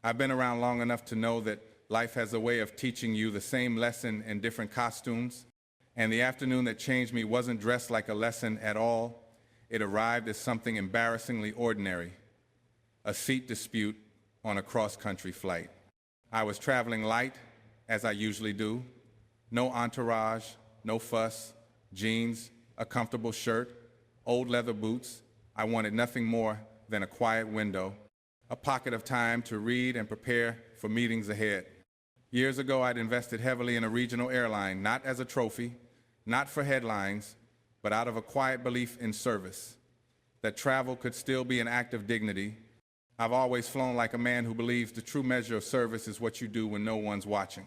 I've been around long enough to know that life has a way of teaching you the same lesson in different costumes, and the afternoon that changed me wasn't dressed like a lesson at all. It arrived as something embarrassingly ordinary, a seat dispute on a cross-country flight. I was traveling light, as I usually do. No entourage, no fuss, jeans, a comfortable shirt, old leather boots. I wanted nothing more than a quiet window, a pocket of time to read and prepare for meetings ahead. Years ago, I'd invested heavily in a regional airline, not as a trophy, not for headlines, but out of a quiet belief in service, that travel could still be an act of dignity. I've always flown like a man who believes the true measure of service is what you do when no one's watching.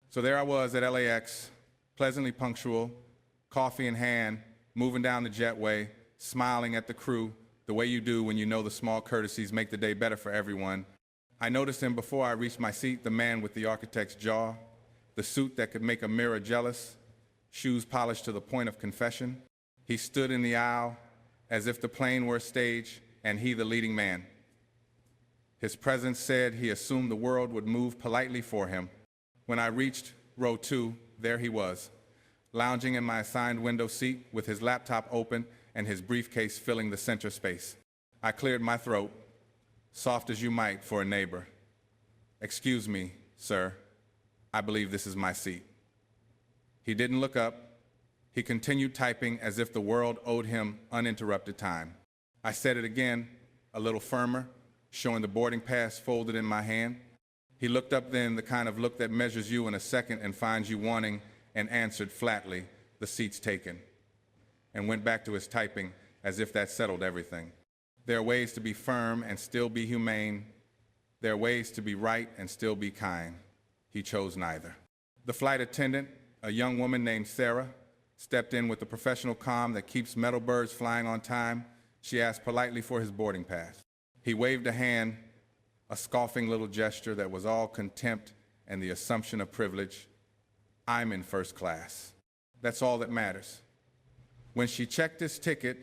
So there I was at LAX, pleasantly punctual, coffee in hand, moving down the jetway, smiling at the crew, the way you do when you know the small courtesies make the day better for everyone. I noticed him before I reached my seat, the man with the architect's jaw, the suit that could make a mirror jealous, shoes polished to the point of confession. He stood in the aisle as if the plane were a stage and he the leading man. His presence said he assumed the world would move politely for him. When I reached row 2, there he was, lounging in my assigned window seat with his laptop open and his briefcase filling the center space. I cleared my throat, soft as you might for a neighbor. "Excuse me, sir, I believe this is my seat." He didn't look up. He continued typing as if the world owed him uninterrupted time. I said it again, a little firmer, showing the boarding pass folded in my hand. He looked up then, the kind of look that measures you in a second and finds you wanting, and answered flatly, "The seat's taken," and went back to his typing as if that settled everything. There are ways to be firm and still be humane. There are ways to be right and still be kind. He chose neither. The flight attendant, a young woman named Sarah, stepped in with the professional calm that keeps metal birds flying on time. She asked politely for his boarding pass. He waved a hand, a scoffing little gesture that was all contempt and the assumption of privilege. "I'm in first class. That's all that matters." When she checked his ticket,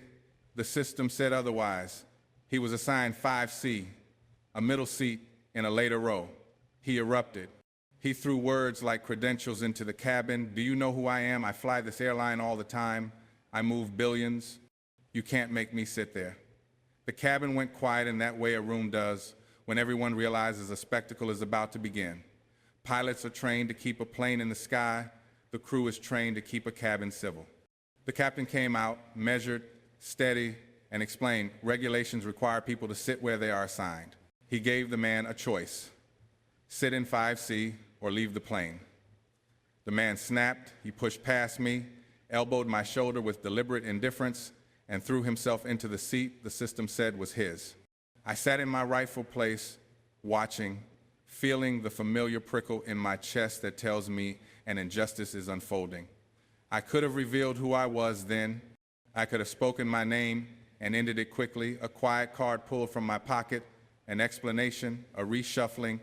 the system said otherwise. He was assigned 5C, a middle seat in a later row. He erupted. He threw words like credentials into the cabin. "Do you know who I am? I fly this airline all the time. I move billions. You can't make me sit there." The cabin went quiet in that way a room does when everyone realizes a spectacle is about to begin. Pilots are trained to keep a plane in the sky. The crew is trained to keep a cabin civil. The captain came out, measured, steady, and explained regulations require people to sit where they are assigned. He gave the man a choice: sit in 5C or leave the plane. The man snapped. He pushed past me, elbowed my shoulder with deliberate indifference, and threw himself into the seat the system said was his. I sat in my rightful place, watching, feeling the familiar prickle in my chest that tells me an injustice is unfolding. I could have revealed who I was then. I could have spoken my name and ended it quickly, a quiet card pulled from my pocket, an explanation, a reshuffling,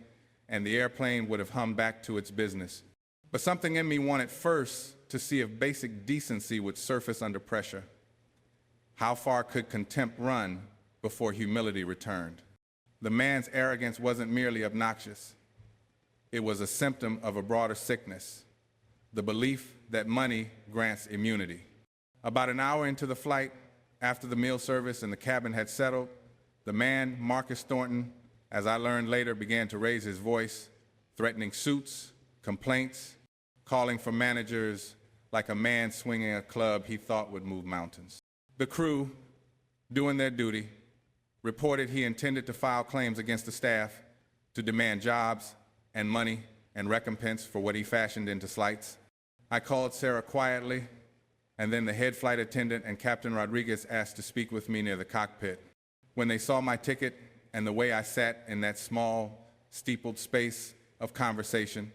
and the airplane would have hummed back to its business. But something in me wanted first to see if basic decency would surface under pressure. How far could contempt run before humility returned? The man's arrogance wasn't merely obnoxious. It was a symptom of a broader sickness, the belief that money grants immunity. About an hour into the flight, after the meal service and the cabin had settled, the man, Marcus Thornton, as I learned later, began to raise his voice, threatening suits, complaints, calling for managers like a man swinging a club he thought would move mountains. The crew, doing their duty, reported he intended to file claims against the staff to demand jobs and money and recompense for what he fashioned into slights. I called Sarah quietly, and then the head flight attendant and Captain Rodriguez asked to speak with me near the cockpit. When they saw my ticket and the way I sat in that small, steepled space of conversation,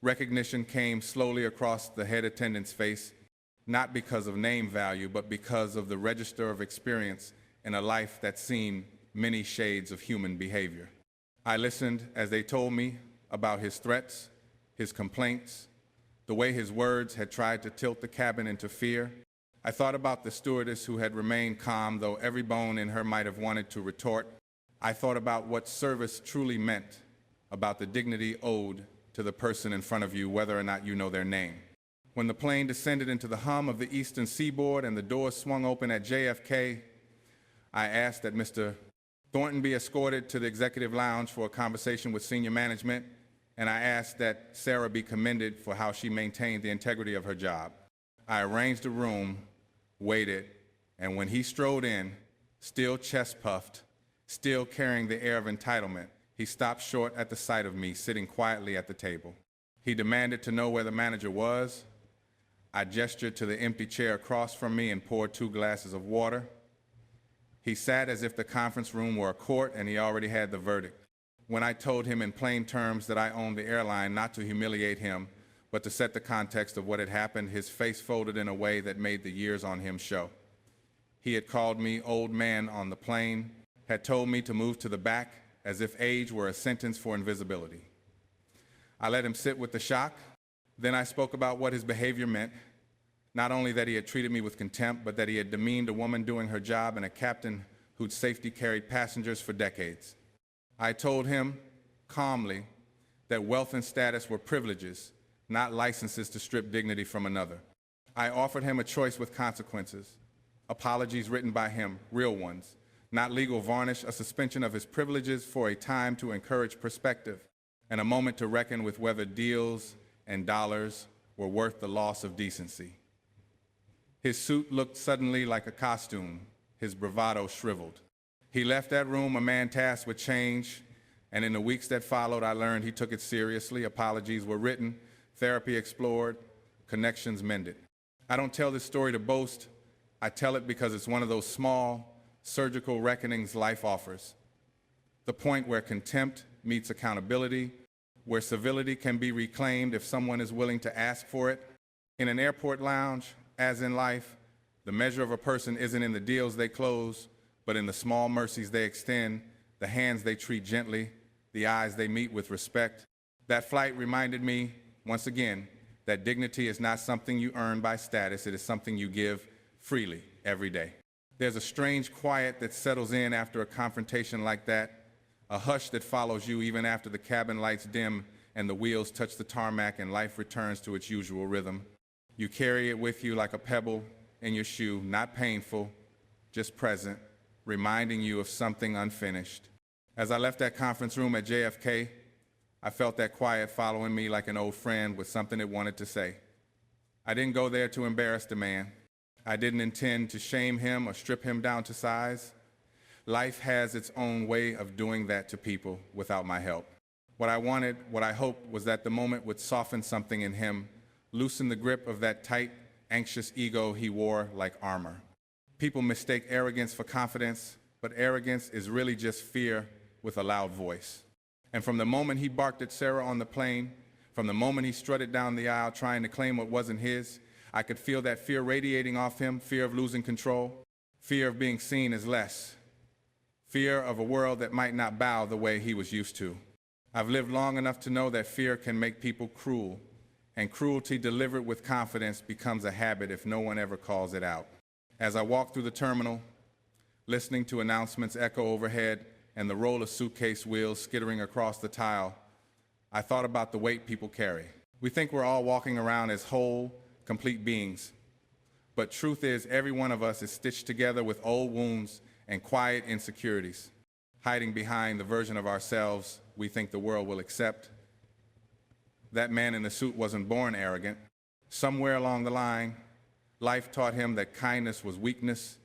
recognition came slowly across the head attendant's face, not because of name value, but because of the register of experience in a life that's seen many shades of human behavior. I listened as they told me about his threats, his complaints, the way his words had tried to tilt the cabin into fear. I thought about the stewardess who had remained calm, though every bone in her might have wanted to retort. I thought about what service truly meant, about the dignity owed to the person in front of you, whether or not you know their name. When the plane descended into the hum of the eastern seaboard and the doors swung open at JFK, I asked that Mr. Thornton be escorted to the executive lounge for a conversation with senior management, and I asked that Sarah be commended for how she maintained the integrity of her job. I arranged a room, waited, and when he strode in, still chest-puffed, still carrying the air of entitlement, he stopped short at the sight of me sitting quietly at the table. He demanded to know where the manager was. I gestured to the empty chair across from me and poured 2 glasses of water. He sat as if the conference room were a court and he already had the verdict. When I told him in plain terms that I owned the airline, not to humiliate him, but to set the context of what had happened, his face folded in a way that made the years on him show. He had called me old man on the plane, had told me to move to the back as if age were a sentence for invisibility. I let him sit with the shock. Then I spoke about what his behavior meant, not only that he had treated me with contempt, but that he had demeaned a woman doing her job and a captain whose safety carried passengers for decades. I told him calmly that wealth and status were privileges, not licenses to strip dignity from another. I offered him a choice with consequences, apologies written by him, real ones, not legal varnish, a suspension of his privileges for a time to encourage perspective, and a moment to reckon with whether deals and dollars were worth the loss of decency. His suit looked suddenly like a costume, his bravado shriveled. He left that room a man tasked with change, and in the weeks that followed, I learned he took it seriously. Apologies were written, therapy explored, connections mended. I don't tell this story to boast. I tell it because it's one of those small, surgical reckonings life offers. The point where contempt meets accountability, where civility can be reclaimed if someone is willing to ask for it. In an airport lounge, as in life, the measure of a person isn't in the deals they close, but in the small mercies they extend, the hands they treat gently, the eyes they meet with respect. That flight reminded me, once again, that dignity is not something you earn by status, it is something you give freely every day. There's a strange quiet that settles in after a confrontation like that, a hush that follows you even after the cabin lights dim and the wheels touch the tarmac and life returns to its usual rhythm. You carry it with you like a pebble in your shoe, not painful, just present, reminding you of something unfinished. As I left that conference room at JFK, I felt that quiet following me like an old friend with something it wanted to say. I didn't go there to embarrass the man. I didn't intend to shame him or strip him down to size. Life has its own way of doing that to people without my help. What I wanted, what I hoped, was that the moment would soften something in him, loosen the grip of that tight, anxious ego he wore like armor. People mistake arrogance for confidence, but arrogance is really just fear with a loud voice. And from the moment he barked at Sarah on the plane, from the moment he strutted down the aisle trying to claim what wasn't his, I could feel that fear radiating off him, fear of losing control, fear of being seen as less, fear of a world that might not bow the way he was used to. I've lived long enough to know that fear can make people cruel, and cruelty delivered with confidence becomes a habit if no one ever calls it out. As I walked through the terminal, listening to announcements echo overhead and the roll of suitcase wheels skittering across the tile, I thought about the weight people carry. We think we're all walking around as whole, complete beings. But truth is, every one of us is stitched together with old wounds and quiet insecurities, hiding behind the version of ourselves we think the world will accept. That man in the suit wasn't born arrogant. Somewhere along the line, life taught him that kindness was weakness,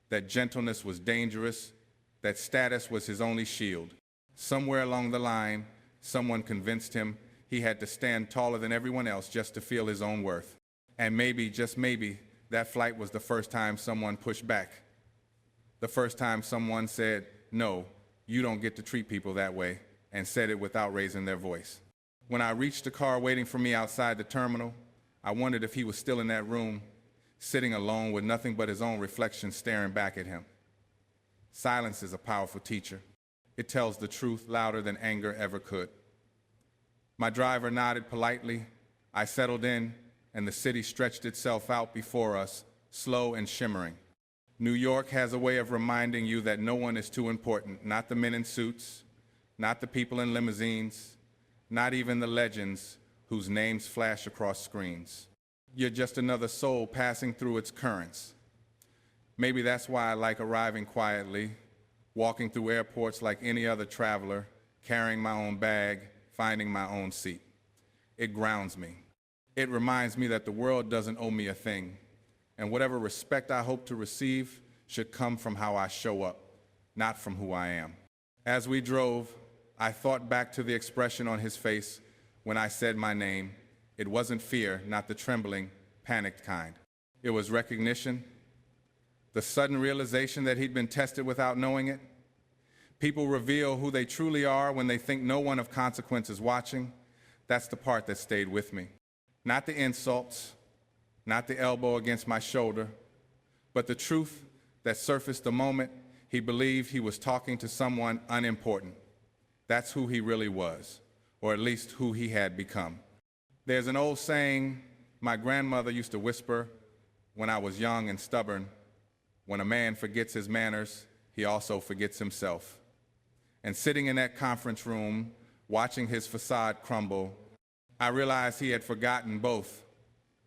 that gentleness was dangerous, that status was his only shield. Somewhere along the line, someone convinced him he had to stand taller than everyone else just to feel his own worth. And maybe, just maybe, that flight was the first time someone pushed back. The first time someone said, "No, you don't get to treat people that way," and said it without raising their voice. When I reached the car waiting for me outside the terminal, I wondered if he was still in that room, sitting alone with nothing but his own reflection staring back at him. Silence is a powerful teacher. It tells the truth louder than anger ever could. My driver nodded politely. I settled in, and the city stretched itself out before us, slow and shimmering. New York has a way of reminding you that no one is too important, not the men in suits, not the people in limousines, not even the legends whose names flash across screens. You're just another soul passing through its currents. Maybe that's why I like arriving quietly, walking through airports like any other traveler, carrying my own bag, finding my own seat. It grounds me. It reminds me that the world doesn't owe me a thing, and whatever respect I hope to receive should come from how I show up, not from who I am. As we drove, I thought back to the expression on his face when I said my name. It wasn't fear, not the trembling, panicked kind. It was recognition, the sudden realization that he'd been tested without knowing it. People reveal who they truly are when they think no one of consequence is watching. That's the part that stayed with me. Not the insults, not the elbow against my shoulder, but the truth that surfaced the moment he believed he was talking to someone unimportant. That's who he really was, or at least who he had become. There's an old saying my grandmother used to whisper when I was young and stubborn: when a man forgets his manners, he also forgets himself. And sitting in that conference room, watching his facade crumble, I realized he had forgotten both,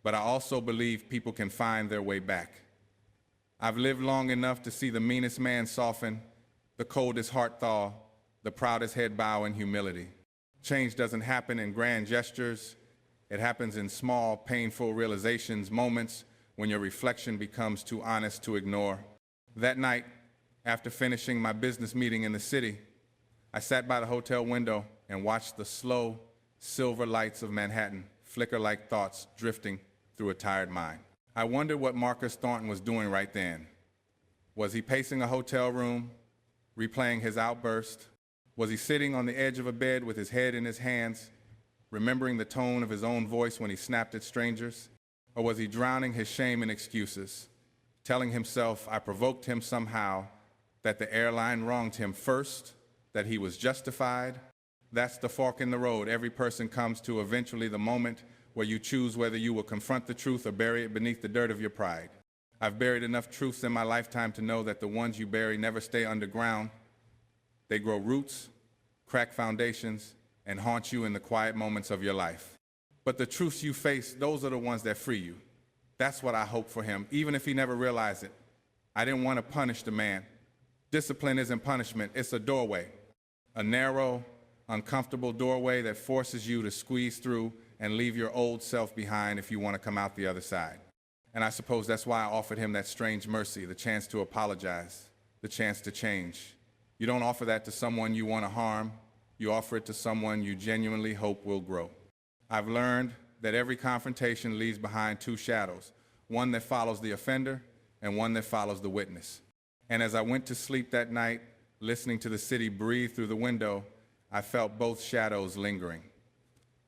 but I also believe people can find their way back. I've lived long enough to see the meanest man soften, the coldest heart thaw, the proudest head bow in humility. Change doesn't happen in grand gestures. It happens in small, painful realizations, moments when your reflection becomes too honest to ignore. That night, after finishing my business meeting in the city, I sat by the hotel window and watched the slow, silver lights of Manhattan flicker like thoughts drifting through a tired mind. I wondered what Marcus Thornton was doing right then. Was he pacing a hotel room, replaying his outburst? Was he sitting on the edge of a bed with his head in his hands, remembering the tone of his own voice when he snapped at strangers? Or was he drowning his shame in excuses, telling himself I provoked him somehow, that the airline wronged him first, that he was justified? That's the fork in the road every person comes to, eventually the moment where you choose whether you will confront the truth or bury it beneath the dirt of your pride. I've buried enough truths in my lifetime to know that the ones you bury never stay underground. They grow roots, crack foundations, and haunt you in the quiet moments of your life. But the truths you face, those are the ones that free you. That's what I hope for him, even if he never realized it. I didn't want to punish the man. Discipline isn't punishment, it's a doorway. A narrow, uncomfortable doorway that forces you to squeeze through and leave your old self behind if you want to come out the other side. And I suppose that's why I offered him that strange mercy, the chance to apologize, the chance to change. You don't offer that to someone you want to harm. You offer it to someone you genuinely hope will grow. I've learned that every confrontation leaves behind two shadows, one that follows the offender and one that follows the witness. And as I went to sleep that night, listening to the city breathe through the window, I felt both shadows lingering.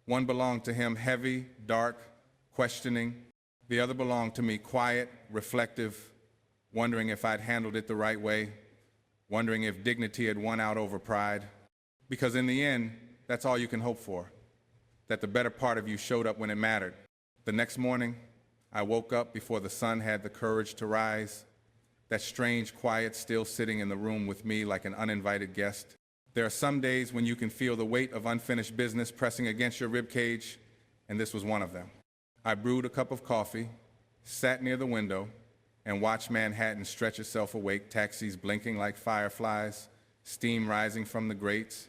One belonged to him, heavy, dark, questioning. The other belonged to me, quiet, reflective, wondering if I'd handled it the right way, wondering if dignity had won out over pride. Because in the end, that's all you can hope for, that the better part of you showed up when it mattered. The next morning, I woke up before the sun had the courage to rise, that strange quiet still sitting in the room with me like an uninvited guest. There are some days when you can feel the weight of unfinished business pressing against your ribcage, and this was one of them. I brewed a cup of coffee, sat near the window, and watched Manhattan stretch itself awake, taxis blinking like fireflies, steam rising from the grates,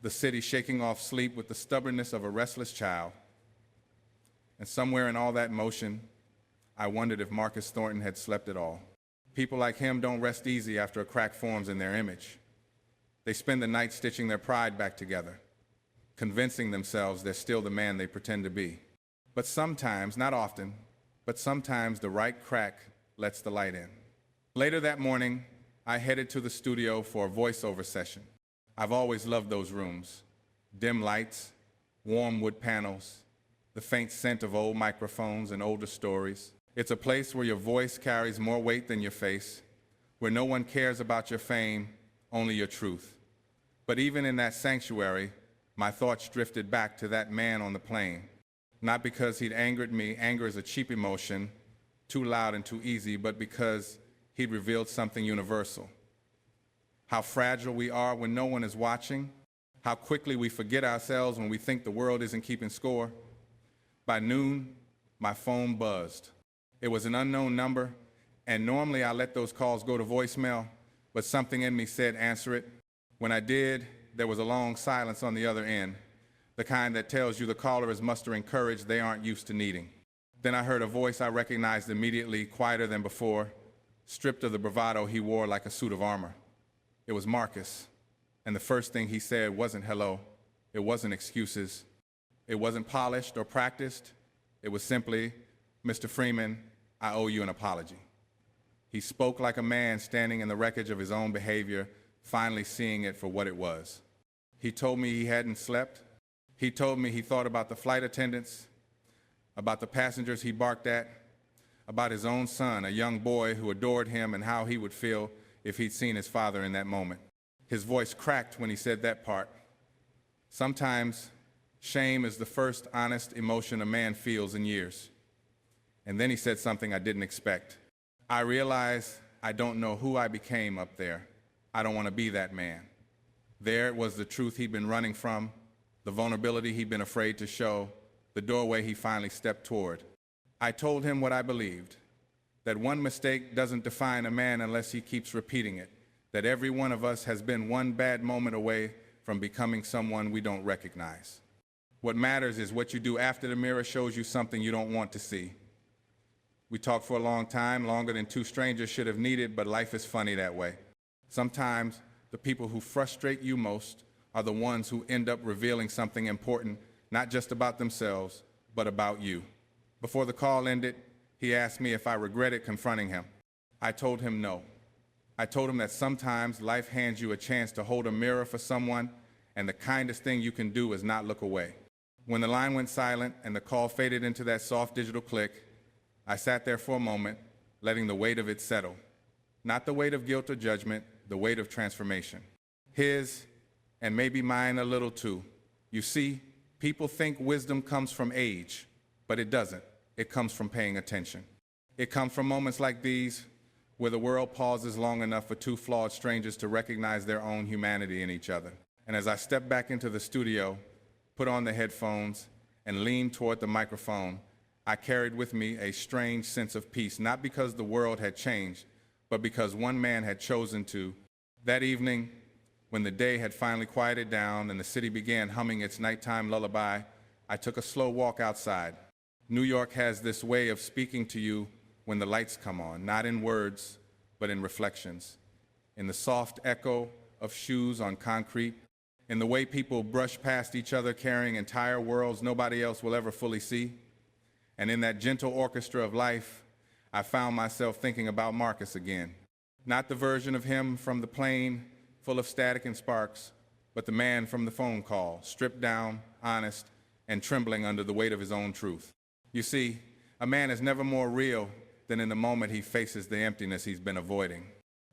the city shaking off sleep with the stubbornness of a restless child. And somewhere in all that motion, I wondered if Marcus Thornton had slept at all. People like him don't rest easy after a crack forms in their image. They spend the night stitching their pride back together, convincing themselves they're still the man they pretend to be. But sometimes, not often, but sometimes the right crack lets the light in. Later that morning, I headed to the studio for a voiceover session. I've always loved those rooms. Dim lights, warm wood panels, the faint scent of old microphones and older stories. It's a place where your voice carries more weight than your face, where no one cares about your fame, only your truth. But even in that sanctuary, my thoughts drifted back to that man on the plane. Not because he'd angered me, anger is a cheap emotion, too loud and too easy, but because he'd revealed something universal. How fragile we are when no one is watching, how quickly we forget ourselves when we think the world isn't keeping score. By noon, my phone buzzed. It was an unknown number, and normally I let those calls go to voicemail, but something in me said answer it. When I did, there was a long silence on the other end, the kind that tells you the caller is mustering courage they aren't used to needing. Then I heard a voice I recognized immediately, quieter than before, stripped of the bravado he wore like a suit of armor. It was Marcus, and the first thing he said wasn't hello, it wasn't excuses, it wasn't polished or practiced, it was simply, Mr. Freeman, I owe you an apology. He spoke like a man standing in the wreckage of his own behavior, finally seeing it for what it was. He told me he hadn't slept. He told me he thought about the flight attendants, about the passengers he barked at, about his own son, a young boy who adored him, and how he would feel if he'd seen his father in that moment. His voice cracked when he said that part. Sometimes shame is the first honest emotion a man feels in years. And then he said something I didn't expect. I realized I don't know who I became up there. I don't want to be that man. There was the truth he'd been running from, the vulnerability he'd been afraid to show, the doorway he finally stepped toward. I told him what I believed, that one mistake doesn't define a man unless he keeps repeating it, that every one of us has been one bad moment away from becoming someone we don't recognize. What matters is what you do after the mirror shows you something you don't want to see. We talked for a long time, longer than two strangers should have needed, but life is funny that way. Sometimes the people who frustrate you most are the ones who end up revealing something important, not just about themselves, but about you. Before the call ended, he asked me if I regretted confronting him. I told him no. I told him that sometimes life hands you a chance to hold a mirror for someone, and the kindest thing you can do is not look away. When the line went silent and the call faded into that soft digital click, I sat there for a moment, letting the weight of it settle. Not the weight of guilt or judgment, the weight of transformation. His, and maybe mine a little too. You see, people think wisdom comes from age, but it doesn't. It comes from paying attention. It comes from moments like these, where the world pauses long enough for two flawed strangers to recognize their own humanity in each other. And as I stepped back into the studio, put on the headphones, and leaned toward the microphone, I carried with me a strange sense of peace, not because the world had changed, but because one man had chosen to. That evening, when the day had finally quieted down and the city began humming its nighttime lullaby, I took a slow walk outside. New York has this way of speaking to you when the lights come on, not in words, but in reflections, in the soft echo of shoes on concrete, in the way people brush past each other carrying entire worlds nobody else will ever fully see. And in that gentle orchestra of life, I found myself thinking about Marcus again. Not the version of him from the plane, full of static and sparks, but the man from the phone call, stripped down, honest, and trembling under the weight of his own truth. You see, a man is never more real than in the moment he faces the emptiness he's been avoiding.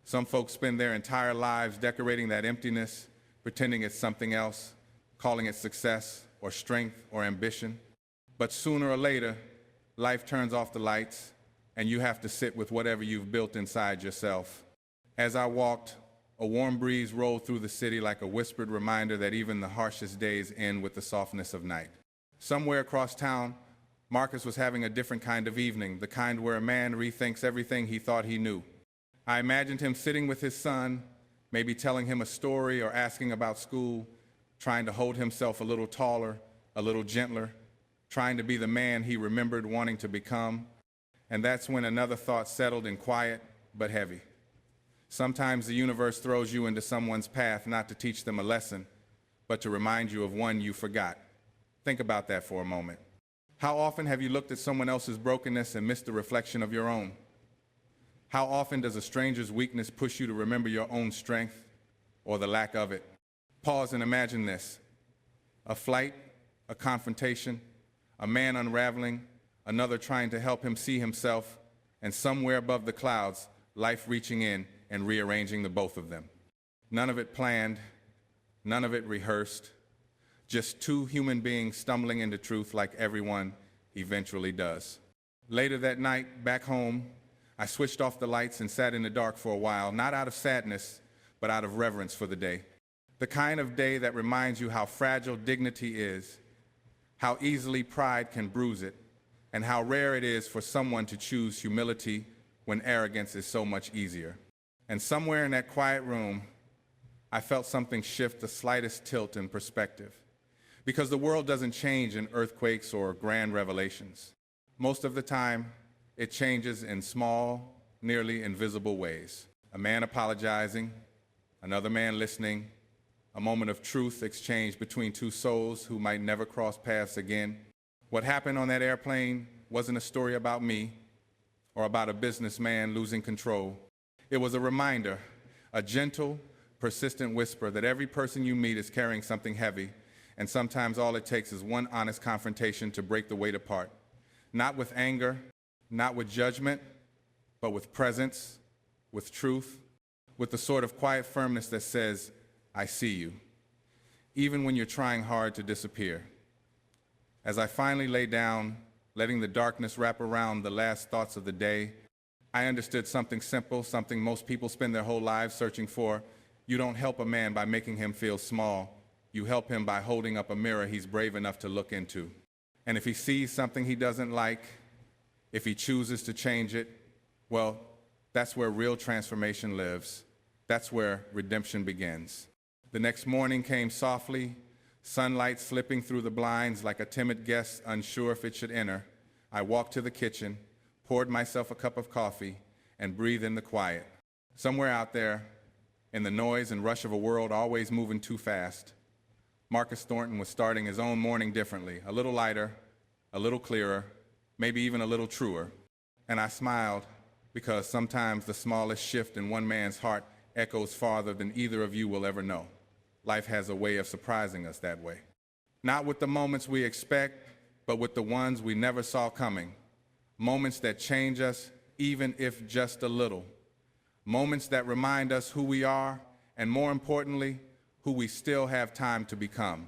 Some folks spend their entire lives decorating that emptiness, pretending it's something else, calling it success or strength or ambition. But sooner or later, life turns off the lights, and you have to sit with whatever you've built inside yourself. As I walked, a warm breeze rolled through the city like a whispered reminder that even the harshest days end with the softness of night. Somewhere across town, Marcus was having a different kind of evening, the kind where a man rethinks everything he thought he knew. I imagined him sitting with his son, maybe telling him a story or asking about school, trying to hold himself a little taller, a little gentler, trying to be the man he remembered wanting to become. And that's when another thought settled in, quiet but heavy. Sometimes the universe throws you into someone's path not to teach them a lesson, but to remind you of one you forgot. Think about that for a moment. How often have you looked at someone else's brokenness and missed the reflection of your own? How often does a stranger's weakness push you to remember your own strength or the lack of it? Pause and imagine this. A flight, a confrontation, a man unraveling, another trying to help him see himself, and somewhere above the clouds, life reaching in and rearranging the both of them. None of it planned, none of it rehearsed, just two human beings stumbling into truth like everyone eventually does. Later that night, back home, I switched off the lights and sat in the dark for a while, not out of sadness, but out of reverence for the day. The kind of day that reminds you how fragile dignity is, how easily pride can bruise it, and how rare it is for someone to choose humility when arrogance is so much easier. And somewhere in that quiet room, I felt something shift the slightest tilt in perspective. Because the world doesn't change in earthquakes or grand revelations. Most of the time, it changes in small, nearly invisible ways. A man apologizing, another man listening, a moment of truth exchanged between two souls who might never cross paths again. What happened on that airplane wasn't a story about me or about a businessman losing control. It was a reminder, a gentle, persistent whisper that every person you meet is carrying something heavy, and sometimes all it takes is one honest confrontation to break the weight apart. Not with anger, not with judgment, but with presence, with truth, with the sort of quiet firmness that says, I see you, even when you're trying hard to disappear. As I finally lay down, letting the darkness wrap around the last thoughts of the day, I understood something simple, something most people spend their whole lives searching for. You don't help a man by making him feel small. You help him by holding up a mirror he's brave enough to look into. And if he sees something he doesn't like, if he chooses to change it, well, that's where real transformation lives. That's where redemption begins. The next morning came softly, sunlight slipping through the blinds like a timid guest unsure if it should enter. I walked to the kitchen, poured myself a cup of coffee, and breathed in the quiet. Somewhere out there, in the noise and rush of a world always moving too fast, Marcus Thornton was starting his own morning differently, a little lighter, a little clearer, maybe even a little truer. And I smiled because sometimes the smallest shift in one man's heart echoes farther than either of you will ever know. Life has a way of surprising us that way. Not with the moments we expect, but with the ones we never saw coming. Moments that change us, even if just a little. Moments that remind us who we are, and more importantly, who we still have time to become.